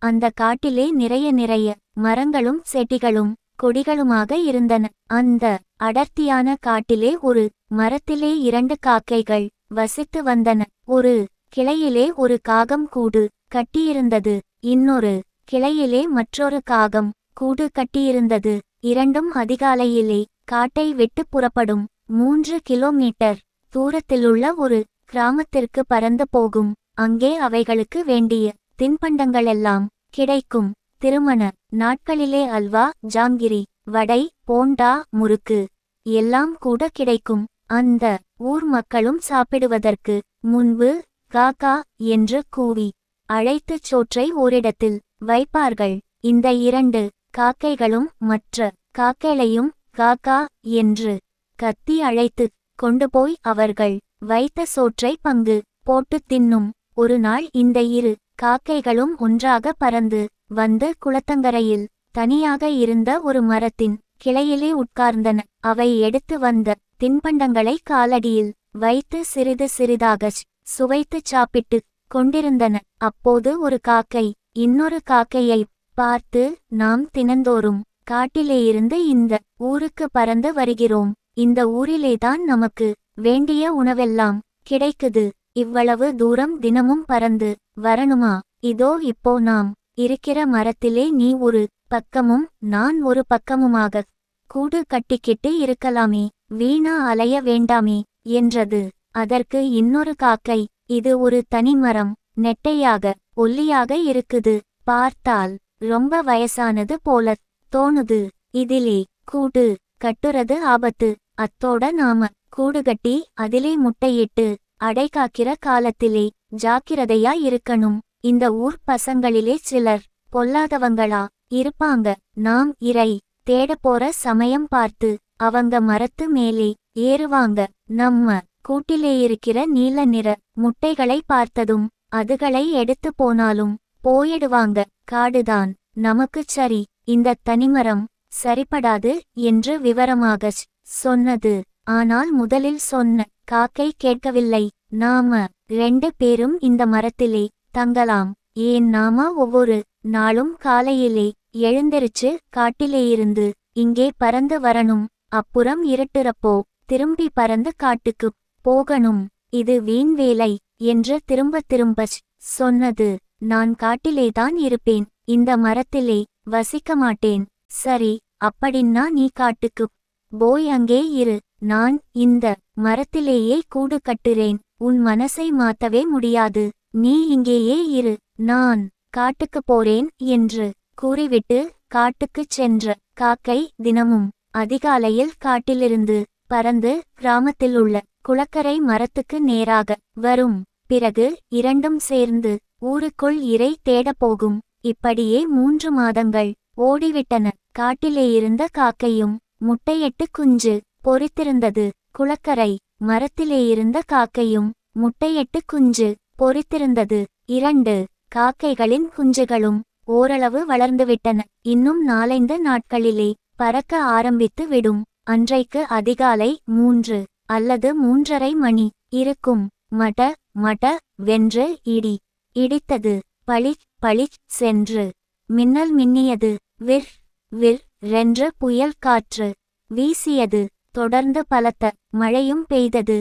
அந்த காட்டிலே நிறைய நிறைய மரங்களும் செடிகளும் கொடிகளுமாக இருந்தன. அந்த அடர்த்தியான காட்டிலே ஒரு மரத்திலே 2 காக்கைகள் வசித்து வந்தன. ஒரு கிளையிலே ஒரு காகம் கூடு கட்டியிருந்தது. இன்னொரு கிளையிலே மற்றொரு காகம் கூடு கட்டியிருந்தது. இரண்டும் அதிகாலையிலே காட்டை விட்டு புறப்படும். 3 கிலோமீட்டர் தூரத்திலுள்ள ஒரு கிராமத்திற்கு பறந்து போகும். அங்கே அவைகளுக்கு வேண்டிய தின்பண்டங்களெல்லாம் கிடைக்கும். திருமண நாட்களிலே அல்வா, ஜாங்கிரி, வடை, போண்டா, முறுக்கு எல்லாம் கூட கிடைக்கும். அந்த ஊர் மக்களும் சாப்பிடுவதற்கு முன்பு காக்கா என்று கூவி அழைத்துச் சோற்றை ஓரிடத்தில் வைப்பார்கள். இந்த 2 காக்கைகளும் மற்ற காக்கைகளையும் காக்கா என்று கத்தி அழைத்து கொண்டு போய் அவர்கள் வைத்த சோற்றை பங்கு போட்டு தின்னும். ஒரு நாள் இந்த 2 காக்கைகளும் ஒன்றாக பறந்து வந்து குளத்தங்கரையில் தனியாக இருந்த ஒரு மரத்தின் கிளையிலே உட்கார்ந்தன. அவை எடுத்து வந்த தின்பண்டங்களை காலடியில் வைத்து சிறிது சிறிதாகச் சுவைத்துச் சாப்பிட்டு கொண்டிருந்தன. அப்போது ஒரு காக்கை இன்னொரு காக்கையை பார்த்து, நாம் தினந்தோறும் காட்டிலேயிருந்து இந்த ஊருக்கு பறந்து வருகிறோம். இந்த ஊரிலேதான் நமக்கு வேண்டிய உணவெல்லாம் கிடைக்குது. இவ்வளவு தூரம் தினமும் பறந்து வரணுமா? இதோ இப்போ நாம் இருக்கிற மரத்திலே நீ ஒரு பக்கமும் நான் ஒரு பக்கமுமாக கூடு கட்டிக்கிட்டு இருக்கலாமே, வீணா அலைய வேண்டாமே என்றது. அதற்கு இன்னொரு காக்கை, இது ஒரு தனி மரம், நெட்டையாக ஒல்லியாக இருக்குது. பார்த்தால் ரொம்ப வயசானது போல தோணுது. இதிலே கூடு கட்டுறது ஆபத்து. அத்தோட நாம கூடு கட்டி அதிலே முட்டையிட்டு அடை காக்கிற காலத்திலே ஜாக்கிரதையா இருக்கணும். இந்த ஊர் பசங்களிலே சிலர் பொல்லாதவங்களா இருப்பாங்க. நாம் இரை தேட போற சமயம் பார்த்து அவங்க மரத்து மேலே ஏறுவாங்க. நம்ம கூட்டிலேயிருக்கிற நீல நிற முட்டைகளை பார்த்ததும் அதுகளை எடுத்து போனாலும் போயிடுவாங்க. காடுதான் நமக்குச் சரி, இந்த தனிமரம் சரிபடாது என்று விவரமாகச் சொன்னது. ஆனால் முதலில் சொன்ன காக்கை கேட்கவில்லை. நாம 2 பேரும் இந்த மரத்திலே தங்கலாம். ஏன் நாம ஒவ்வொரு நாளும் காலையிலே எழுந்திருச்சு காட்டிலேயிருந்து இங்கே பறந்து வரணும். அப்புறம் இருட்டுறப்போ திரும்பி பறந்து காட்டுக்குப் போகணும். இது வீண் வேலை என்று திரும்ப திரும்பச் சொன்னது. நான் காட்டிலேதான் இருப்பேன், இந்த மரத்திலே வசிக்க மாட்டேன். சரி, அப்படின்னா நீ காட்டுக்குப் போய் அங்கே இரு. நான் இந்த மரத்திலேயே கூடு கட்டுறேன். உன் மனசை மாத்தவே முடியாது. நீ இங்கேயே இரு, நான் காட்டுக்கு போறேன் என்று கூறிவிட்டு காட்டுக்குச் சென்ற காக்கை தினமும் அதிகாலையில் காட்டிலிருந்து பறந்து கிராமத்திலுள்ள குளக்கரை மரத்துக்கு நேராக வரும். பிறகு 2ம் சேர்ந்து ஊருக்குள் இரை தேடப் போகும். இப்படியே 3 மாதங்கள் ஓடிவிட்டன. காட்டிலேயிருந்த காக்கையும் முட்டையிட்டு குஞ்சு பொரித்திருந்தது. குளக்கரை மரத்திலேயிருந்த காக்கையும் முட்டையிட்டு குஞ்சு பொரித்திருந்தது. 2 காக்கைகளின் குஞ்சுகளும் ஓரளவு வளர்ந்துவிட்டன. இன்னும் 4-5 நாட்களிலே பறக்க ஆரம்பித்து விடும். அன்றைக்கு அதிகாலை 3 அல்லது 3:30 மணி இருக்கும். மட மட வென்று இடி இடித்தது. பளிச் பளிச் சென்று மின்னல் மின்னியது. விர் விர் ரென்று புயல் காற்று வீசியது. தொடர்ந்து பலத்த மழையும் பெய்தது.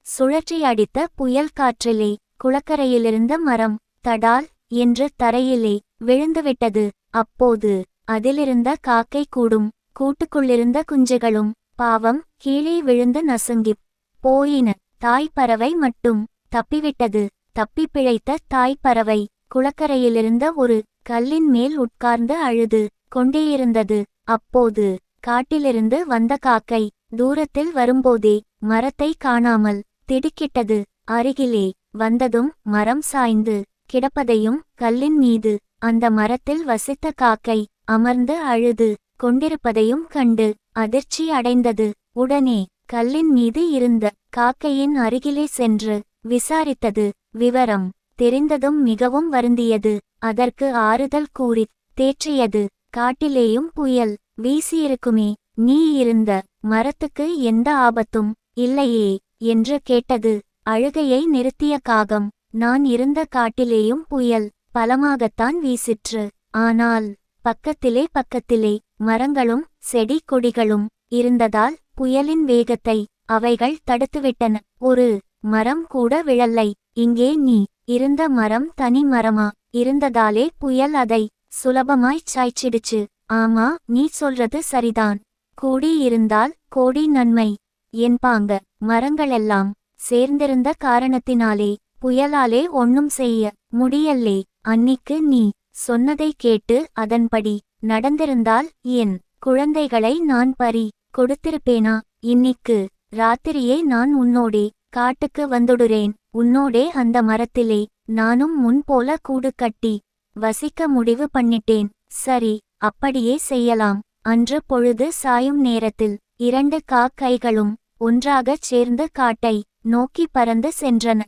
சுழற்றி அடித்த புயல் காற்றிலே குளக்கரையிலிருந்த மரம் தடால் என்று தரையிலே விழுந்துவிட்டது. அப்போது அதிலிருந்த காக்கை கூடும் கூட்டுக்குள்ளிருந்த குஞ்சுகளும் பாவம் கீழே விழுந்து நசுங்கிப் போயின. தாய்ப்பறவை மட்டும் தப்பிவிட்டது. தப்பி பிழைத்த தாய்ப்பறவை குளக்கரையிலிருந்த ஒரு கல்லின் மேல் உட்கார்ந்து அழுது கொண்டேயிருந்தது. அப்போது காட்டிலிருந்து வந்த காக்கை தூரத்தில் வரும்போதே மரத்தை காணாமல் திடுக்கிட்டது. அருகிலே வந்ததும் மரம் சாய்ந்து கிடப்பதையும் கல்லின் மீது அந்த மரத்தில் வசித்த காக்கை அமர்ந்து அழுது கொண்டிருப்பதையும் கண்டு அதிர்ச்சி அடைந்தது. உடனே கல்லின் மீது இருந்த காக்கையின் அருகிலே சென்று விசாரித்தது. விவரம் தெரிந்ததும் மிகவும் வருந்தியது. அதற்கு ஆறுதல் கூறித் தேற்றியது. காட்டிலேயும் புயல் வீசியிருக்குமே, நீ இருந்த மரத்துக்கு எந்த ஆபத்தும் இல்லையே என்று கேட்டது. அழுகையை நிறுத்திய காகம், நான் இருந்த காட்டிலேயும் புயல் பலமாகத்தான் வீசிற்று. ஆனால் பக்கத்திலே மரங்களும் செடி கொடிகளும் இருந்ததால் புயலின் வேகத்தை அவைகள் தடுத்துவிட்டன. ஒரு மரம் கூட விழலை. இங்கே நீ இருந்த மரம் தனி மரமா இருந்ததாலே புயல் அதை சுலபமாய்ச் சாய்ச்சிடுச்சு. ஆமா, நீ சொல்றது சரிதான். கூடி இருந்தால் கோடி நன்மை என்பாங்க. மரங்களெல்லாம் சேர்ந்திருந்த காரணத்தினாலே புயலாலே ஒன்னும் செய்ய முடியல்லே. அன்னிக்கு நீ சொன்னதை கேட்டு அதன்படி நடந்திருந்தால் என் குழந்தைகளை நான் பறி கொடுத்திருப்பேனா? இன்னிக்கு ராத்திரியே நான் உன்னோடே காட்டுக்கு வந்துடுறேன். உன்னோடே அந்த மரத்திலே நானும் முன் போல கூடு கட்டி வசிக்க முடிவு பண்ணிட்டேன். சரி, அப்படியே செய்யலாம். அன்று பொழுது சாயும் நேரத்தில் 2 காக்கைகளும் ஒன்றாகச் சேர்ந்து காட்டை நோக்கி பறந்து சென்றன.